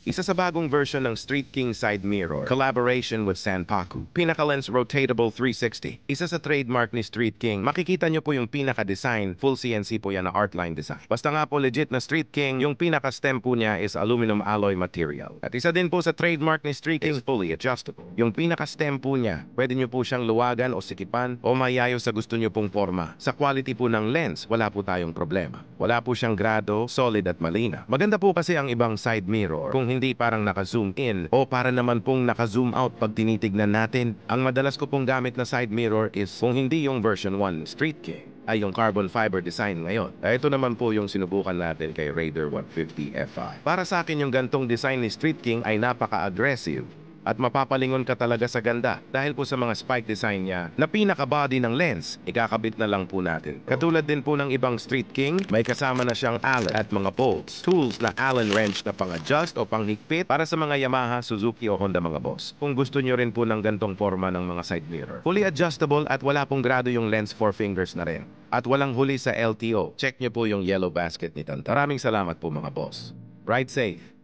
Isa sa bagong version ng Street King side mirror, collaboration with Sanpaku. Pinaka-lens rotatable 360. Isa sa trademark ni Street King. Makikita nyo po yung pinaka-design, full CNC po yan na Artline design. Basta nga po legit na Street King, yung pinaka-stem po niya is aluminum alloy material. At isa din po sa trademark ni Street King is fully adjustable. Yung pinaka-stem po niya, pwede nyo po siyang luwagan o sikipan o mayayo sa gusto nyo pong forma. Sa quality po ng lens, wala po tayong problema. Wala po siyang grado, solid at malina. Maganda po kasi ang ibang side mirror kung hindi parang naka-zoom in o para naman pong naka-zoom out pag tinitignan natin. Ang madalas ko pong gamit na side mirror is kung hindi yung version 1 Street King ay yung carbon fiber design ngayon. Ito naman po yung sinubukan natin kay Raider 150 Fi. Para sa akin yung gantong design ni Street King ay napaka-aggressive at mapapalingon ka talaga sa ganda dahil po sa mga spike design niya na pinaka-body ng lens, ikakabit na lang po natin. Katulad din po ng ibang Street King, may kasama na siyang Allen at mga bolts. Tools na Allen wrench na pang-adjust o pang-higpit para sa mga Yamaha, Suzuki o Honda mga boss. Kung gusto nyo rin po ng gantong forma ng mga side mirror. Fully adjustable at wala pong grado yung lens 4 fingers na rin. At walang huli sa LTO. Check nyo po yung yellow basket ni Tanta. Maraming salamat po mga boss. Ride safe!